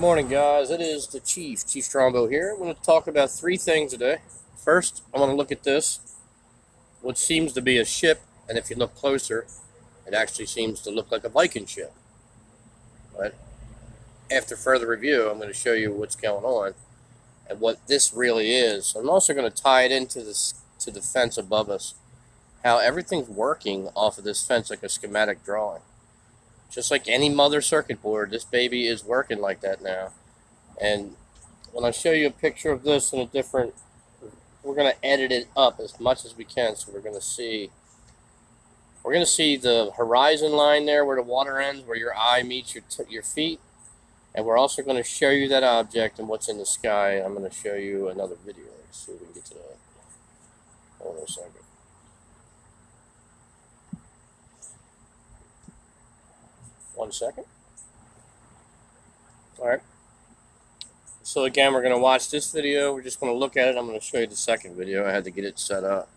Morning, guys. It is the Chief Strongbow here. I'm going to talk about three things today. First, I want to look at this, what seems to be a ship, and if you look closer, it actually seems to look like a Viking ship. But after further review, I'm going to show you what's going on and what this really is. I'm also going to tie it into the fence above us, how everything's working off of this fence like a schematic drawing. Just like any mother circuit board, this baby is working like that now. And when I show you a picture of this in a different, we're going to edit it up as much as we can. So we're going to see the horizon line there where the water ends, where your eye meets your feet. And we're also going to show you that object and what's in the sky. I'm going to show you another video. Let's see if we can get to that. Hold on a second. One second. Alright. So again, we're going to watch this video. We're just going to look at it. I'm going to show you the second video. I had to get it set up.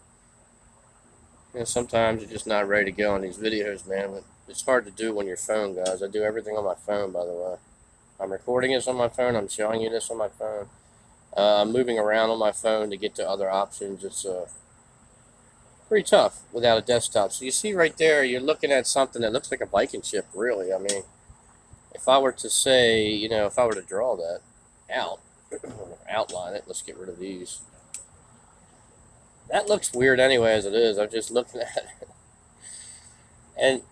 You know, sometimes you're just not ready to go on these videos, man. It's hard to do on your phone, guys. I do everything on my phone, by the way. I'm recording this on my phone. I'm showing you this on my phone. I'm moving around on my phone to get to other options. It's pretty tough without a desktop. So you see right there, you're looking at something that looks like a Viking ship, really. I mean, if I were to say, you know, if I were to draw that out, outline it, let's get rid of these. That looks weird anyway as it is. I'm just looking at it. And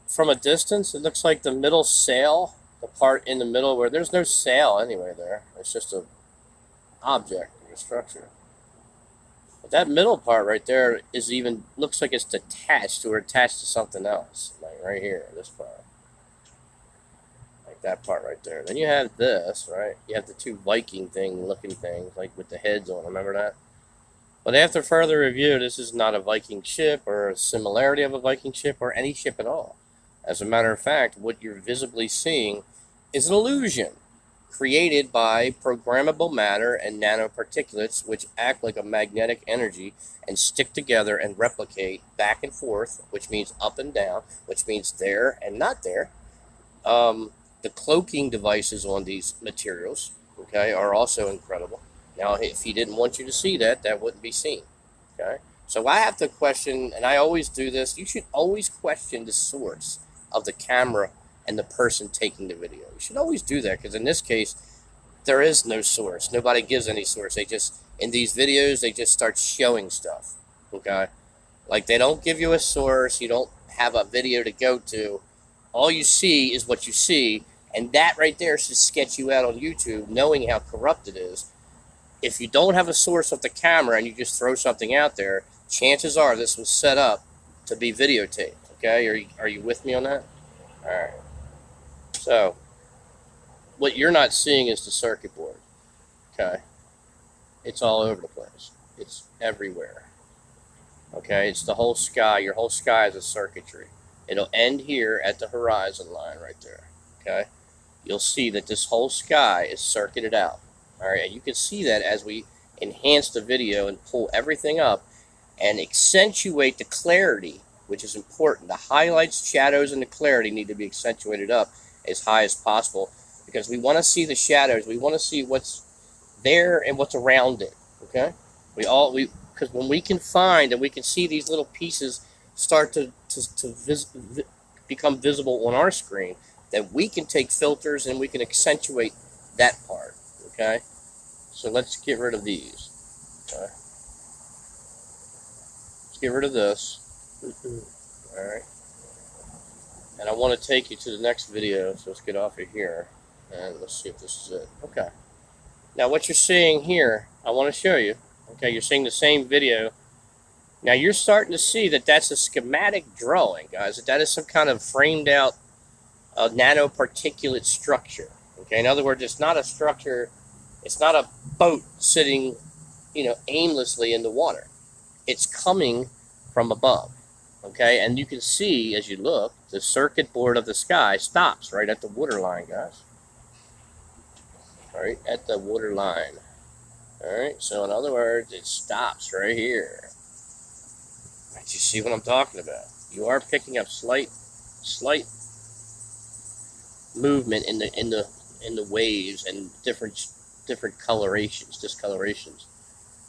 from a distance, it looks like the middle sail, the part in the middle where there's no sail anyway there. It's just a object, a structure. But that middle part right there is even, looks like it's detached or attached to something else. Like right here, this part. Like that part right there. Then you have this, right? You have the two Viking looking things, like with the heads on, remember that? But after further review, this is not a Viking ship or a similarity of a Viking ship or any ship at all. As a matter of fact, what you're visibly seeing is an illusion created by programmable matter and nanoparticulates, which act like a magnetic energy and stick together and replicate back and forth, which means up and down, which means there and not there. The cloaking devices on these materials, okay, are also incredible. Now, if he didn't want you to see that, that wouldn't be seen, okay? So I have to question, and I always do this, you should always question the source of the camera and the person taking the video. You should always do that, because in this case, there is no source. Nobody gives any source. They just, in these videos, they just start showing stuff, okay? Like, they don't give you a source. You don't have a video to go to. All you see is what you see, and that right there should sketch you out on YouTube, knowing how corrupt it is. If you don't have a source of the camera and you just throw something out there, chances are this was set up to be videotaped, okay? Are you with me on that? All right. So, what you're not seeing is the circuit board, okay? It's all over the place. It's everywhere, okay? It's the whole sky. Your whole sky is a circuitry. It'll end here at the horizon line right there, okay? You'll see that this whole sky is circuited out, all right? And you can see that as we enhance the video and pull everything up and accentuate the clarity, which is important. The highlights, shadows, and the clarity need to be accentuated up as high as possible, because we want to see the shadows. We want to see what's there and what's around it, okay? Because when we can find and we can see these little pieces start to become visible on our screen, then we can take filters and we can accentuate that part, okay? So let's get rid of these, okay? Let's get rid of this. All right. And I want to take you to the next video, so let's get off of here, and let's see if this is it. Okay. Now, what you're seeing here, I want to show you. Okay, you're seeing the same video. Now, you're starting to see that that's a schematic drawing, guys. That is some kind of framed out nanoparticulate structure. Okay, in other words, it's not a structure. It's not a boat sitting, you know, aimlessly in the water. It's coming from above. Okay, and you can see, as you look, the circuit board of the sky stops right at the water line, guys. Right at the water line. All right, so in other words, it stops right here. Right, you see what I'm talking about? You are picking up slight movement in in the waves and different discolorations.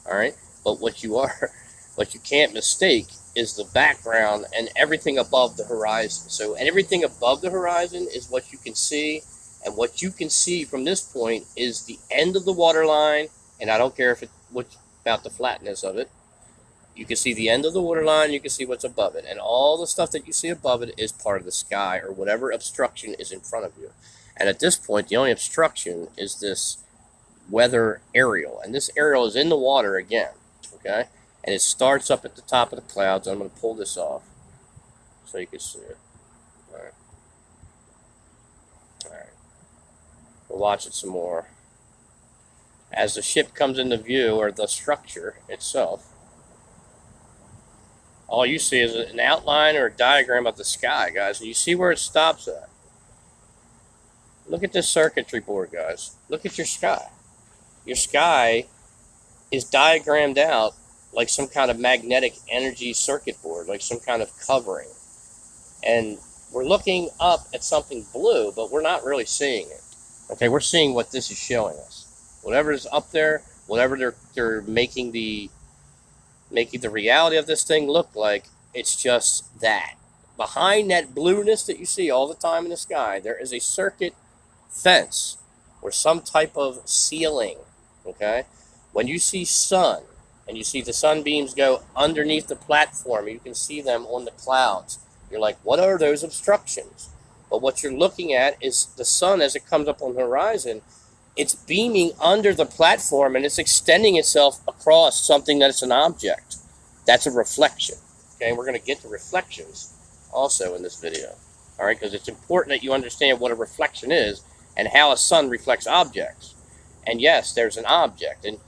All right, but what you can't mistake is the background and everything above the horizon. So everything above the horizon is what you can see, and what you can see from this point is the end of the water line. And I don't care if what's about the flatness of it. You can see the end of the water line, you can see what's above it. And all the stuff that you see above it is part of the sky or whatever obstruction is in front of you. And at this point, the only obstruction is this weather aerial. And this aerial is in the water again, okay? And it starts up at the top of the clouds. I'm going to pull this off so you can see it. All right. All right. We'll watch it some more. As the ship comes into view, or the structure itself, all you see is an outline or a diagram of the sky, guys. And you see where it stops at. Look at this circuitry board, guys. Look at your sky. Your sky is diagrammed out like some kind of magnetic energy circuit board, like some kind of covering. And we're looking up at something blue, but we're not really seeing it. Okay, we're seeing what this is showing us. Whatever is up there, whatever they're making the reality of this thing look like, it's just that. Behind that blueness that you see all the time in the sky, there is a circuit fence or some type of ceiling, okay? When you see sun, and you see the sunbeams go underneath the platform, you can see them on the clouds. You're like, what are those obstructions? But what you're looking at is the sun as it comes up on the horizon. It's beaming under the platform, and it's extending itself across something that's an object. That's a reflection. Okay, we're going to get to reflections also in this video. All right, because it's important that you understand what a reflection is and how a sun reflects objects. And yes, there's an object. And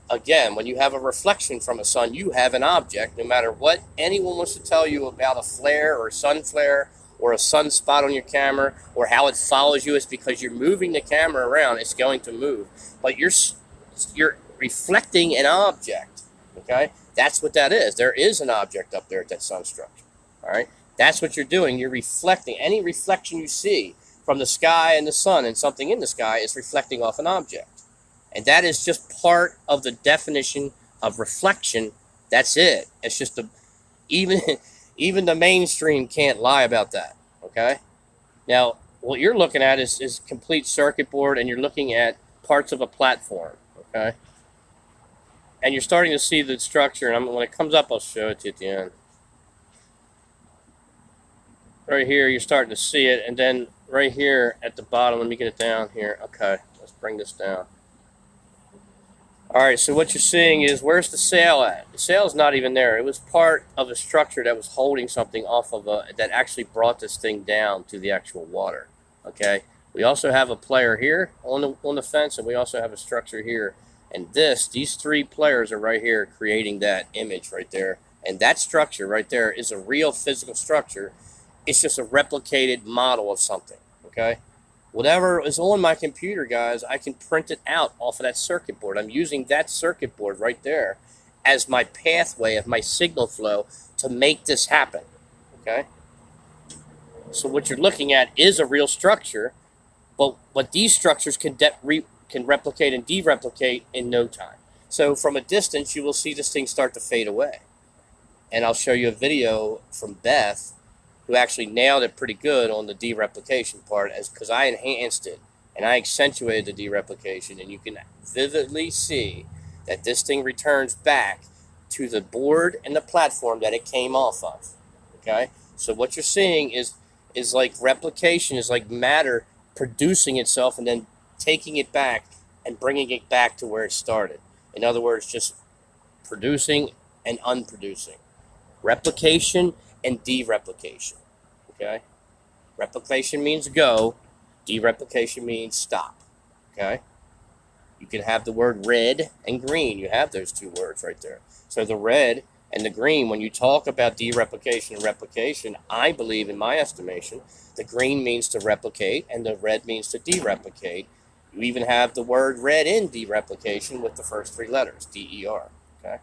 again, when you have a reflection from a sun, you have an object. No matter what anyone wants to tell you about a flare or a sun flare or a sunspot on your camera, or how it follows you, it's because you're moving the camera around. It's going to move, but you're reflecting an object. Okay, that's what that is. There is an object up there at that sun structure. All right, that's what you're doing. You're reflecting. Any reflection you see from the sky and the sun and something in the sky is reflecting off an object, and that is just part of the definition of reflection. That's it. It's just even the mainstream can't lie about that, okay? Now, what you're looking at is complete circuit board, and you're looking at parts of a platform, okay? And you're starting to see the structure, and when it comes up, I'll show it to you at the end. Right here, you're starting to see it, and then right here at the bottom, let me get it down here. Okay, let's bring this down. All right, so what you're seeing is, where's the sail at? The sail's not even there. It was part of a structure that was holding something off of that actually brought this thing down to the actual water. Okay, we also have a player here on the fence, and we also have a structure here. And these three players are right here creating that image right there. And that structure right there is a real physical structure. It's just a replicated model of something. Okay. Whatever is on my computer, guys, I can print it out off of that circuit board. I'm using that circuit board right there as my pathway of my signal flow to make this happen, okay? So what you're looking at is a real structure, but these structures can replicate and de-replicate in no time. So from a distance, you will see this thing start to fade away. And I'll show you a video from Beth, who actually nailed it pretty good on the de-replication part, because I enhanced it and I accentuated the de-replication, and you can vividly see that this thing returns back to the board and the platform that it came off of. Okay, so what you're seeing is like replication, is like matter producing itself and then taking it back and bringing it back to where it started. In other words, just producing and unproducing. Replication and de-replication, okay? Replication means go, de-replication means stop, okay? You can have the word red and green. You have those two words right there. So the red and the green, when you talk about de-replication and replication, I believe, in my estimation, the green means to replicate and the red means to de-replicate. You even have the word red in de-replication with the first three letters, D-E-R, okay?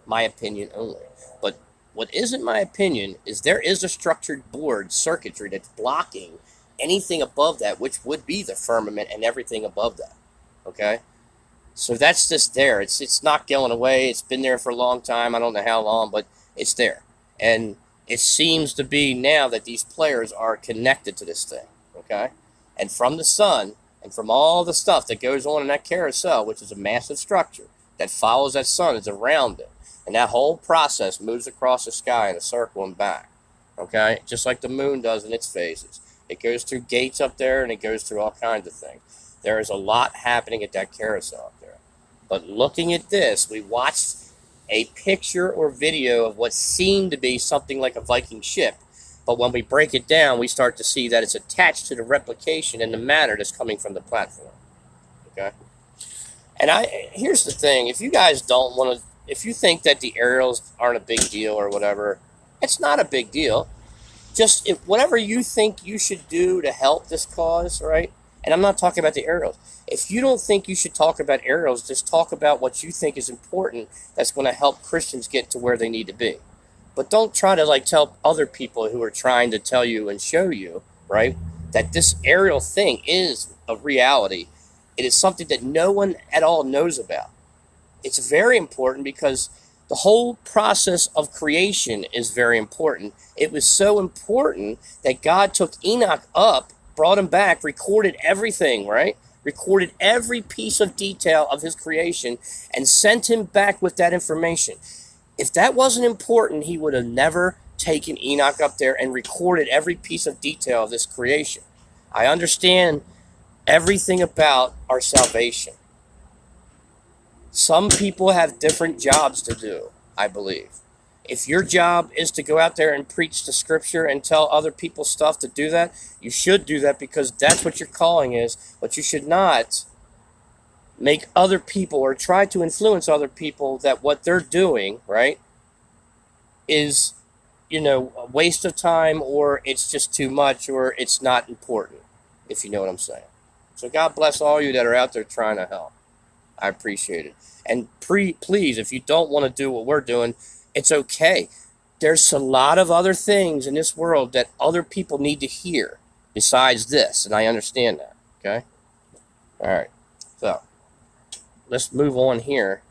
My opinion only. But what isn't my opinion is there is a structured board circuitry that's blocking anything above that, which would be the firmament and everything above that. Okay? So that's just there. It's not going away. It's been there for a long time. I don't know how long, but it's there. And it seems to be now that these players are connected to this thing. Okay? And from the sun and from all the stuff that goes on in that carousel, which is a massive structure that follows that sun, is around it. And that whole process moves across the sky in a circle and back. Okay? Just like the moon does in its phases. It goes through gates up there and it goes through all kinds of things. There is a lot happening at that carousel up there. But looking at this, we watched a picture or video of what seemed to be something like a Viking ship. But when we break it down, we start to see that it's attached to the replication and the matter that's coming from the platform. Okay? And here's the thing. If you guys don't want to, if you think that the aerials aren't a big deal or whatever, it's not a big deal. Just whatever you think you should do to help this cause, right? And I'm not talking about the aerials. If you don't think you should talk about aerials, just talk about what you think is important that's going to help Christians get to where they need to be. But don't try to tell other people who are trying to tell you and show you, right, that this aerial thing is a reality. It is something that no one at all knows about. It's very important because the whole process of creation is very important. It was so important that God took Enoch up, brought him back, recorded everything, right? Recorded every piece of detail of his creation and sent him back with that information. If that wasn't important, he would have never taken Enoch up there and recorded every piece of detail of this creation. I understand everything about our salvation. Some people have different jobs to do, I believe. If your job is to go out there and preach the scripture and tell other people stuff to do that, you should do that because that's what your calling is. But you should not make other people or try to influence other people that what they're doing, right, is, a waste of time, or it's just too much, or it's not important, if you know what I'm saying. So God bless all you that are out there trying to help. I appreciate it. And please, if you don't want to do what we're doing, it's okay. There's a lot of other things in this world that other people need to hear besides this, and I understand that, okay? All right, so let's move on here,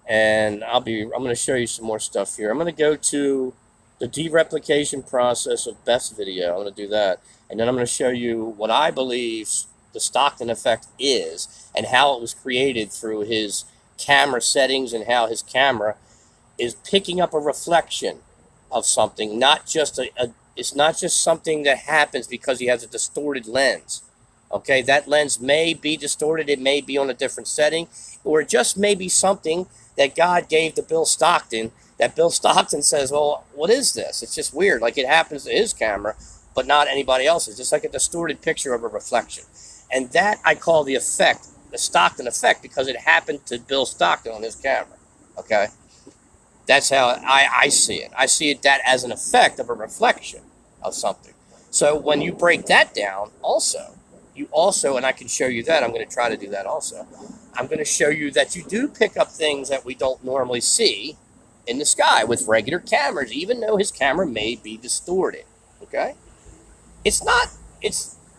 and I'm going to show you some more stuff here. I'm going to go to the dereplication process of Beth's video. I'm going to do that, and then I'm going to show you what I believe the Stockton effect is and how it was created through his camera settings and how his camera is picking up a reflection of something, not just it's not just something that happens because he has a distorted lens. Okay, that lens may be distorted, it may be on a different setting, or it just may be something that God gave to Bill Stockton, that Bill Stockton says, well, what is this? It's just weird, like it happens to his camera, but not anybody else's, just like a distorted picture of a reflection. And that I call the effect, the Stockton effect, because it happened to Bill Stockton on his camera, okay? That's how I see it. I see it that as an effect of a reflection of something. So when you break that down you also, and I can show you that, I'm going to try to do that also, I'm going to show you that you do pick up things that we don't normally see in the sky with regular cameras, even though his camera may be distorted, okay?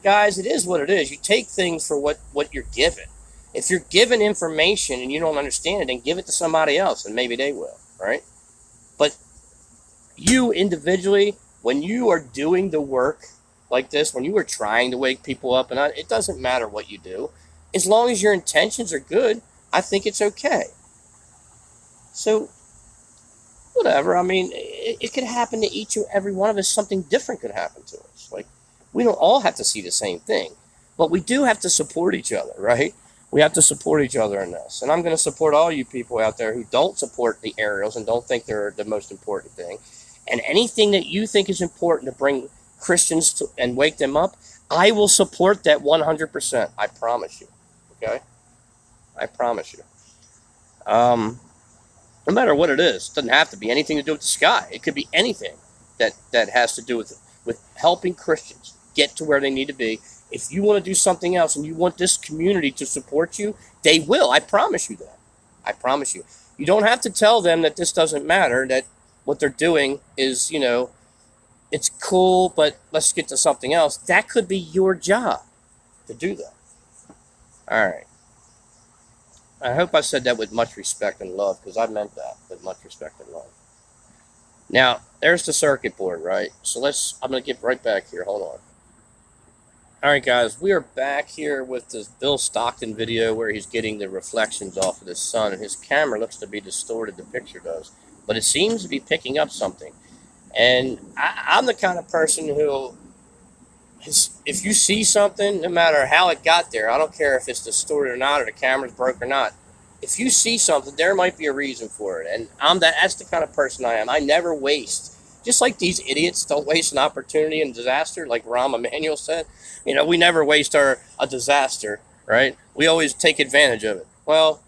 Guys, it is what it is. You take things for what you're given. If you're given information and you don't understand it, then give it to somebody else, and maybe they will, right? But you individually, when you are doing the work like this, when you are trying to wake people up, and it doesn't matter what you do, as long as your intentions are good, I think it's okay. So, whatever. I mean, it could happen to each and every one of us. Something different could happen to us. Like, we don't all have to see the same thing, but we do have to support each other, right? We have to support each other in this. And I'm going to support all you people out there who don't support the aerials and don't think they're the most important thing. And anything that you think is important to bring Christians to and wake them up, I will support that 100%. I promise you. Okay? I promise you. No matter what it is, it doesn't have to be anything to do with the sky. It could be anything that has to do with helping Christians get to where they need to be. If you want to do something else and you want this community to support you, they will. I promise you that. I promise you. You don't have to tell them that this doesn't matter, that what they're doing is, it's cool, but let's get to something else. That could be your job to do that. All right. I hope I said that with much respect and love, because I meant that with much respect and love. Now, there's the circuit board, right? So I'm going to get right back here. Hold on. All right, guys, we are back here with this Bill Stockton video where he's getting the reflections off of the sun, and his camera looks to be distorted, the picture does. But it seems to be picking up something. And I'm the kind of person who, if you see something, no matter how it got there, I don't care if it's distorted or not, or the camera's broke or not. If you see something, there might be a reason for it. And that's the kind of person I am. I never waste. Just like these idiots don't waste an opportunity in disaster, like Rahm Emanuel said. You know, we never waste a disaster, right? We always take advantage of it. Well,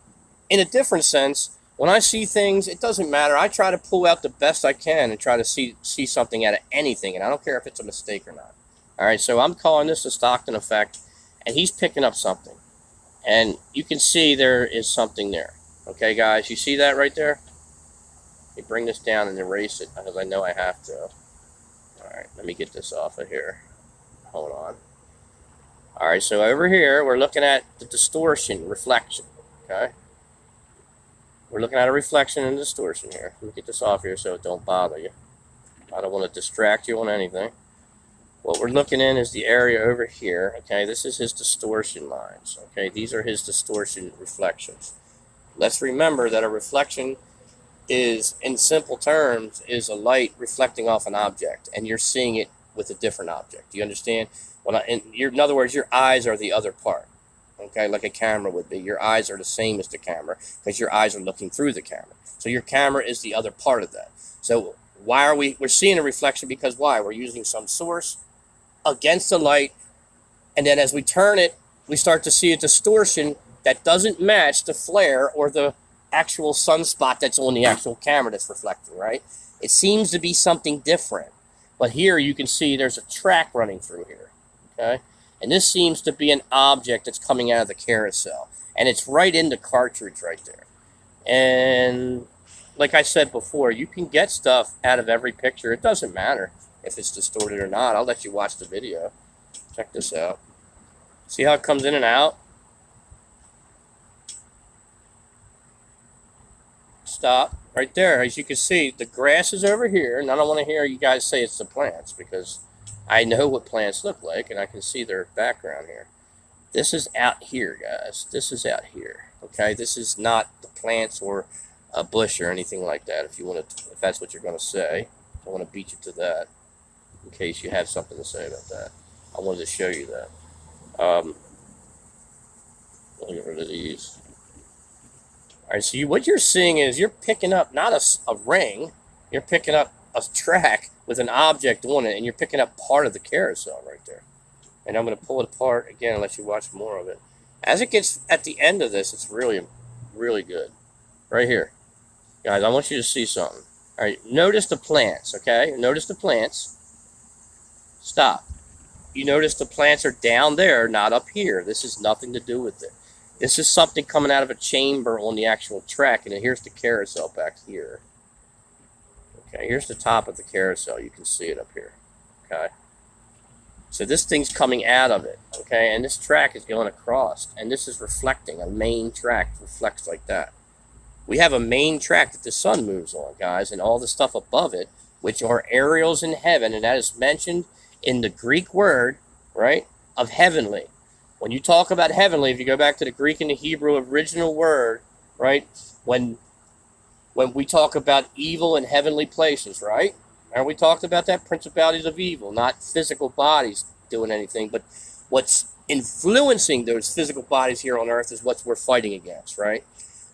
in a different sense, when I see things, it doesn't matter. I try to pull out the best I can and try to see something out of anything, and I don't care if it's a mistake or not. All right, so I'm calling this the Stockton effect, and he's picking up something. And you can see there is something there. Okay, guys, you see that right there? Let me bring this down and erase it, because I know I have to. All right, let me get this off of here. Hold on. All right, so over here, we're looking at the distortion, reflection, okay? We're looking at a reflection and distortion here. Let me get this off here so it don't bother you. I don't want to distract you on anything. What we're looking in is the area over here, okay? This is his distortion lines, okay? These are his distortion reflections. Let's remember that a reflection is, in simple terms, is a light reflecting off an object, and you're seeing it with a different object. Do you understand? In other words, your eyes are the other part, okay? Like a camera would be. Your eyes are the same as the camera because your eyes are looking through the camera. So your camera is the other part of that. So why are we're seeing a reflection? Because why? We're using some source against the light, and then as we turn it, we start to see a distortion that doesn't match the flare or the actual sunspot that's on the actual camera that's reflecting, right? It seems to be something different. But here you can see there's a track running through here, okay? And this seems to be an object that's coming out of the carousel. And it's right in the cartridge right there. And like I said before, you can get stuff out of every picture. It doesn't matter if it's distorted or not. I'll let you watch the video. Check this out. See how it comes in and out? Stop. Right there. As you can see, the grass is over here. And I don't want to hear you guys say it's the plants, because I know what plants look like, and I can see their background here. This is out here, guys. This is out here. Okay? This is not the plants or a bush or anything like that, if that's what you're going to say. I want to beat you to that, in case you have something to say about that. I wanted to show you that. Let me get rid of these. All right, so what you're seeing is you're picking up not a ring, you're picking up a track with an object on it, and you're picking up part of the carousel right there. And I'm going to pull it apart again and let you watch more of it. As it gets at the end of this, it's really, really good. Right here. Guys, I want you to see something. All right, notice the plants, okay? Notice the plants. Stop. You notice the plants are down there, not up here. This has nothing to do with it. This is something coming out of a chamber on the actual track, and then here's the carousel back here. Okay, here's the top of the carousel. You can see it up here, okay? So this thing's coming out of it, okay? And this track is going across, and this is reflecting. A main track reflects like that. We have a main track that the sun moves on, guys, and all the stuff above it, which are aerials in heaven, and that is mentioned in the Greek word, right, of heavenly. When you talk about heavenly, if you go back to the Greek and the Hebrew original word, right, when we talk about evil in heavenly places, right, and we talked about that, principalities of evil, not physical bodies doing anything, but what's influencing those physical bodies here on earth is what we're fighting against, right?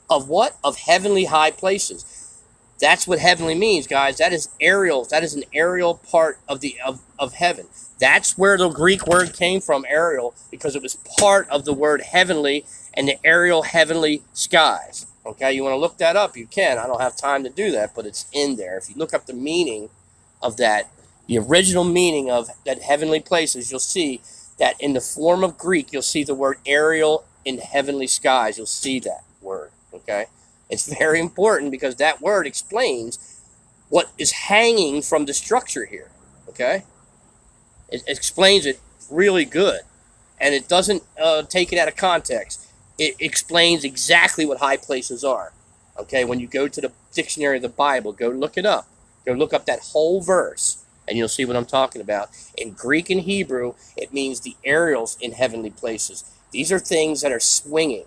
Of what? Of heavenly high places. That's what heavenly means, guys. That is aerial. That is an aerial part of heaven. That's where the Greek word came from, aerial, because it was part of the word heavenly and the aerial heavenly skies. Okay, you want to look that up, you can. I don't have time to do that, but it's in there. If you look up the meaning of that, the original meaning of that heavenly places, you'll see that in the form of Greek, you'll see the word aerial in heavenly skies. You'll see that word, okay? It's very important because that word explains what is hanging from the structure here. okay? It explains it really good. And it doesn't take it out of context. It explains exactly what high places are. Okay, when you go to the dictionary of the Bible, go look it up. Go look up that whole verse, and you'll see what I'm talking about. In Greek and Hebrew, it means the aerials in heavenly places. These are things that are swinging,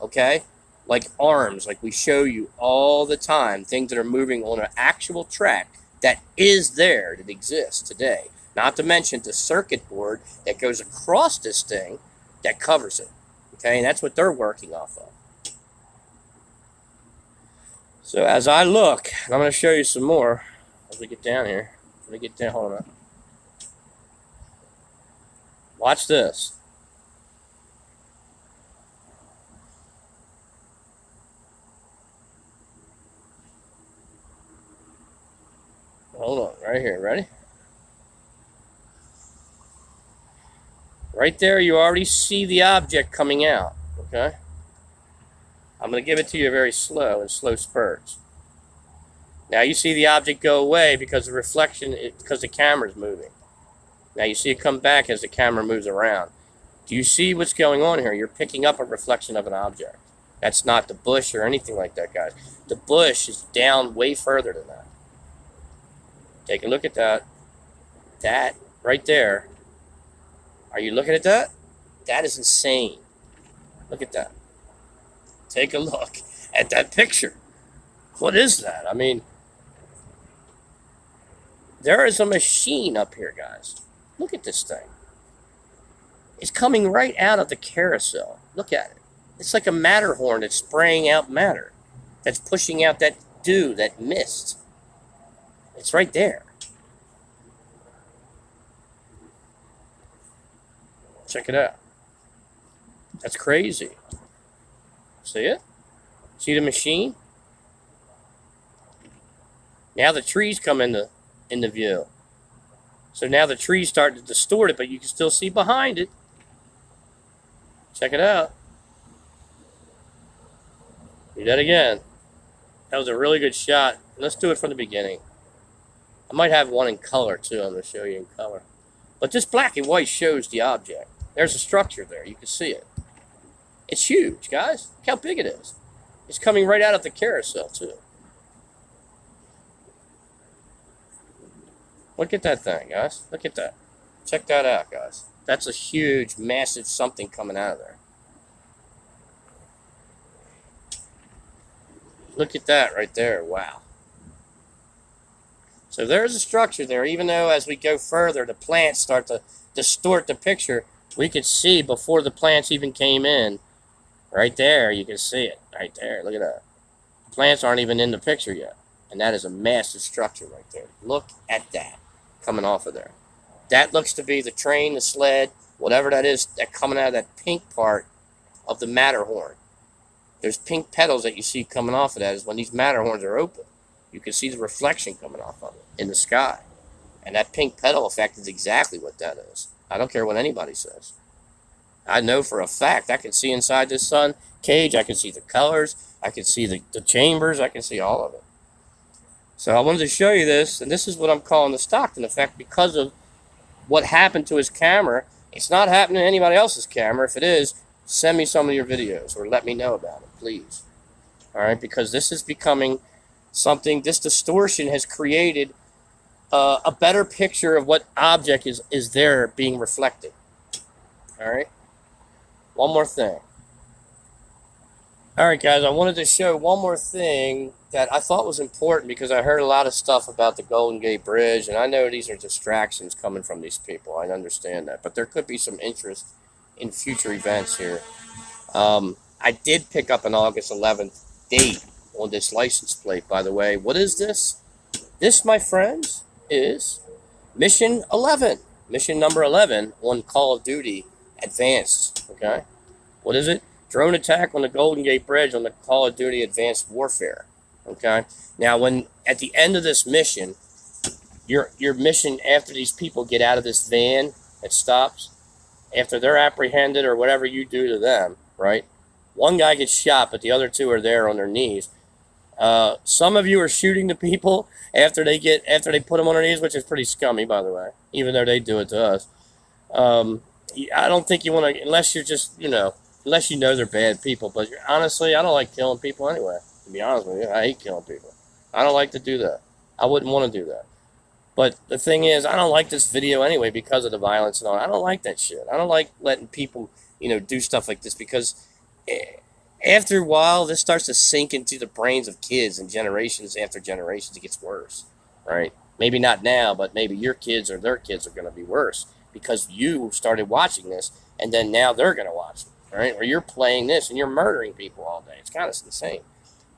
okay? Like arms, like we show you all the time. Things that are moving on an actual track that is there, that exists today. Not to mention the circuit board that goes across this thing that covers it. Okay, and that's what they're working off of. So as I look, and I'm going to show you some more as we get down here. Let me get down, hold on. Watch this. Hold on, right here, ready? Right there, you already see the object coming out, okay? I'm going to give it to you very slow, in slow spurts. Now you see the object go away because the reflection, because the camera's moving. Now you see it come back as the camera moves around. Do you see what's going on here? You're picking up a reflection of an object. That's not the bush or anything like that, guys. The bush is down way further than that. Take a look at that. That right there. Are you looking at that? That is insane. Look at that. Take a look at that picture. What is that? I mean, there is a machine up here, guys. Look at this thing. It's coming right out of the carousel. Look at it. It's like a Matterhorn that's spraying out matter. That's pushing out that dew, that mist. It's right there. Check it out. That's crazy. See it? See the machine? Now the trees come into view. So now the trees start to distort it, but you can still see behind it. Check it out. Do that again. That was a really good shot. Let's do it from the beginning. I might have one in color too. I'm going to show you in color. But this black and white shows the object. There's a structure there. You can see it. It's huge, guys. Look how big it is. It's coming right out of the carousel too. Look at that thing, guys. Look at that. Check that out, guys. That's a huge, massive something coming out of there. Look at that right there. Wow. So there's a structure there, even though as we go further, the plants start to distort the picture. We could see before the plants even came in. Right there, you can see it. Right there. Look at that. The plants aren't even in the picture yet. And that is a massive structure right there. Look at that coming off of there. That looks to be the train, the sled, whatever that is, that coming out of that pink part of the Matterhorn. There's pink petals that you see coming off of that is when these Matterhorns are open. You can see the reflection coming off of it in the sky. And that pink petal effect is exactly what that is. I don't care what anybody says. I know for a fact I can see inside this sun cage. I can see the colors. I can see the chambers. I can see all of it. So I wanted to show you this, and this is what I'm calling the Stockton effect because of what happened to his camera. It's not happening to anybody else's camera. If it is, send me some of your videos or let me know about it, please. All right, because this is becoming something, this distortion has created a better picture of what object is there being reflected. All right. One more thing. All right, guys, I wanted to show one more thing that I thought was important because I heard a lot of stuff about the Golden Gate Bridge, and I know these are distractions coming from these people. I understand that, but there could be some interest in future events here. I did pick up an August 11th date on this license plate, by the way. What is this? This, my friends, is Mission 11. Mission number 11 on Call of Duty Advanced, okay? What is it? Drone attack on the Golden Gate Bridge on the Call of Duty Advanced Warfare, okay? Now, when at the end of this mission, your mission after these people get out of this van that stops, after they're apprehended or whatever you do to them, right? One guy gets shot, but the other two are there on their knees. Some of you are shooting the people after they put them on their knees, which is pretty scummy, by the way, even though they do it to us. I don't think you want to, unless you're just, unless you know they're bad people. But honestly, I don't like killing people anyway. To be honest with you, I hate killing people. I don't like to do that. I wouldn't want to do that. But the thing is, I don't like this video anyway because of the violence and all. I don't like that shit. I don't like letting people, do stuff like this because after a while, this starts to sink into the brains of kids, and generations after generations, it gets worse, right? Maybe not now, but maybe your kids or their kids are going to be worse because you started watching this, and then now they're going to watch it, right? Or you're playing this and you're murdering people all day. It's kind of insane.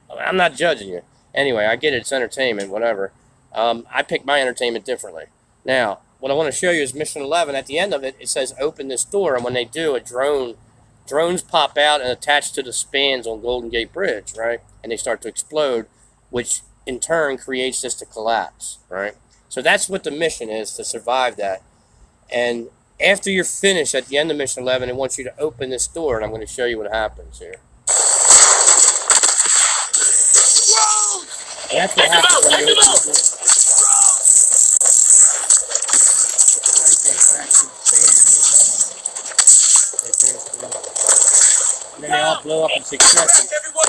I'm not judging you. Anyway, I get it. It's entertainment, whatever. I pick my entertainment differently. Now, what I want to show you is Mission 11. At the end of it, it says open this door, and when they do, drones pop out and attach to the spans on Golden Gate Bridge, right? And they start to explode, which in turn creates this to collapse, right? So that's what the mission is, to survive that. And after you're finished at the end of Mission 11, it wants you to open this door, and I'm going to show you what happens here. And that's what happens when you open the door. And then they all blow up in succession.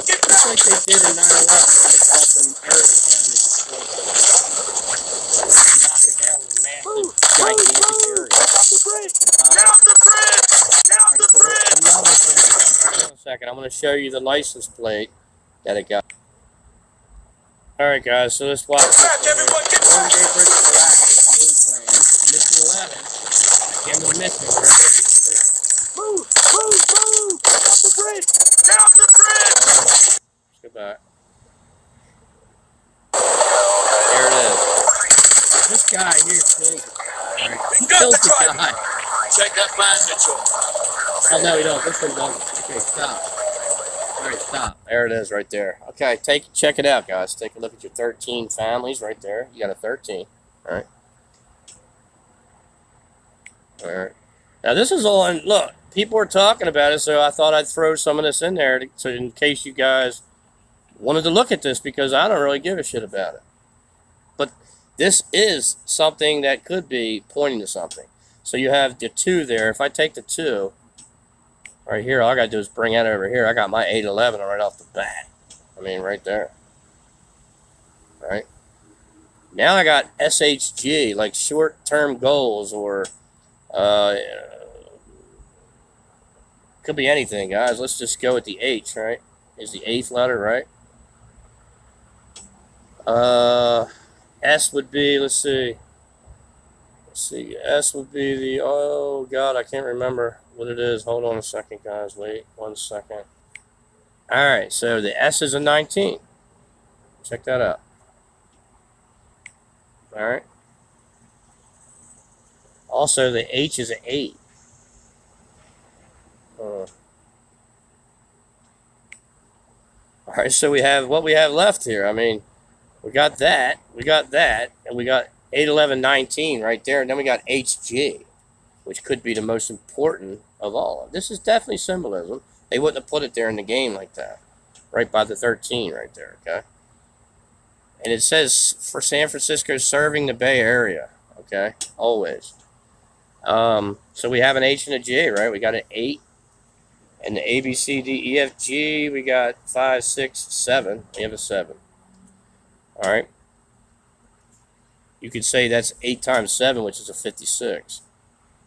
Just like they did in 9/11 when they brought them areas down and destroyed them. And knock it down with a massive, gigantic area. Get off the bridge! Get off the bridge! Get off the bridge! Another thing. Hold on a second. I'm going to show you the license plate that it got. Alright guys, so let's watch this. Everyone get back! Golden Gate Bridge collapse. Main plane. Mission 11. Again, the mission. Move! Move! Move! Get off the bridge! Get off the bridge! Let's go back. There it is. This guy here kills it. Right? He kills the guy. Check that fan, Mitchell. Oh no, he don't. This one doesn't. Okay, stop. Alright, stop. There it is right there. Okay, check it out, guys. Take a look at your 13 families right there. You got a 13. Alright. Alright. Now this is all, and look, people are talking about it, so I thought I'd throw some of this in there so in case you guys wanted to look at this, because I don't really give a shit about it. But this is something that could be pointing to something. So you have the 2 there. If I take the 2 right here, all I gotta do is bring that over here. I got my 811 right off the bat. I mean, right there. Right? Now I got SHG, like short-term goals, or could be anything, guys. Let's just go with the H, right? Is the 8th letter, right? S would be, let's see, S would be the, oh god, I can't remember what it is. Hold on a second, guys. Wait 1 second. Alright, so the S is a 19. Check that out. Alright. Also, the H is an 8. Alright, so we have what we have left here. I mean, we got that, and we got 81119 right there, and then we got HG, which could be the most important of all. This is definitely symbolism. They wouldn't have put it there in the game like that, right by the 13 right there, okay? And it says for San Francisco serving the Bay Area, okay? Always. So we have an H and a J, right? We got an 8. And the A, B, C, D, E, F, G, we got 5, 6, 7. We have a 7. All right. You could say that's 8 times 7, which is a 56,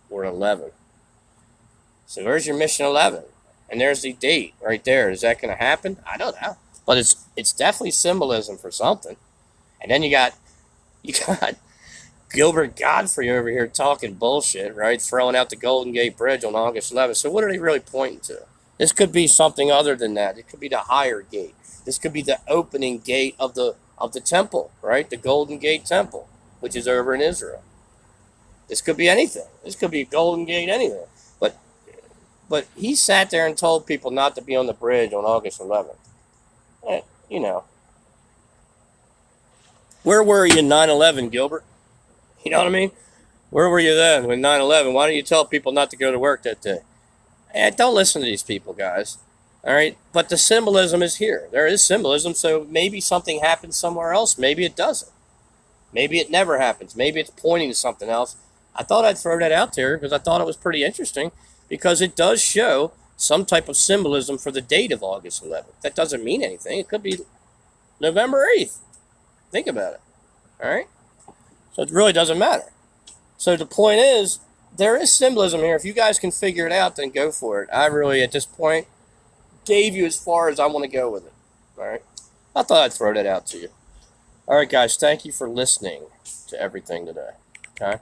or an 11. So there's your mission 11, and there's the date right there. Is that going to happen? I don't know, but it's definitely symbolism for something. And then you got Gilbert Godfrey over here talking bullshit, right? Throwing out the Golden Gate Bridge on August 11th. So what are they really pointing to? This could be something other than that. It could be the higher gate. This could be the opening gate of the temple, right? The Golden Gate Temple, which is over in Israel. This could be anything. This could be Golden Gate, anything. But he sat there and told people not to be on the bridge on August 11th. Where were you in 9/11, Gilbert? You know what I mean? Where were you then when 9/11? Why don't you tell people not to go to work that day? Don't listen to these people, guys. All right, but the symbolism is here. There is symbolism, so maybe something happens somewhere else. Maybe it doesn't. Maybe it never happens. Maybe it's pointing to something else. I thought I'd throw that out there because I thought it was pretty interesting, because it does show some type of symbolism for the date of August 11th. That doesn't mean anything. It could be November 8th. Think about it. All right? So it really doesn't matter. So the point is, there is symbolism here. If you guys can figure it out, then go for it. I really, at this point, gave you as far as I want to go with it. All right? I thought I'd throw that out to you. All right, guys, thank you for listening to everything today. Okay?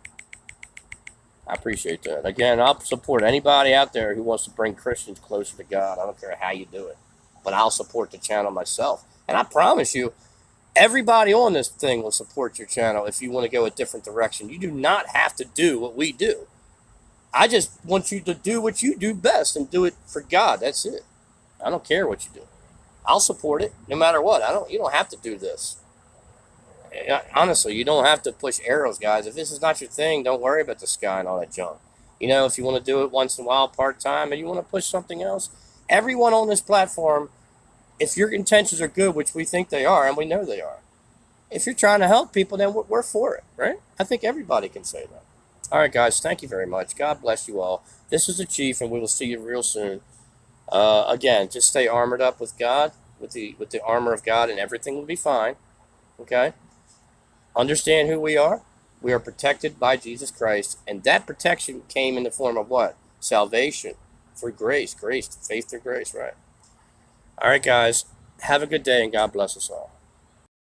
I appreciate that. Again, I'll support anybody out there who wants to bring Christians closer to God. I don't care how you do it. But I'll support the channel myself. And I promise you, everybody on this thing will support your channel if you want to go a different direction. You do not have to do what we do. I just want you to do what you do best and do it for God. That's it. I don't care what you do. I'll support it no matter what. You don't have to do this. Honestly, you don't have to push arrows, guys. If this is not your thing, don't worry about the sky and all that junk. You know, if you want to do it once in a while, part-time, and you want to push something else, everyone on this platform, if your intentions are good, which we think they are, and we know they are, if you're trying to help people, then we're for it, right? I think everybody can say that. All right, guys, thank you very much. God bless you all. This is the Chief, and we will see you real soon. Again, just stay armored up with God, with the armor of God, and everything will be fine, okay? Understand who we are. We are protected by Jesus Christ, and that protection came in the form of what? Salvation through grace, faith through grace, right? All right, guys, have a good day, and God bless us all.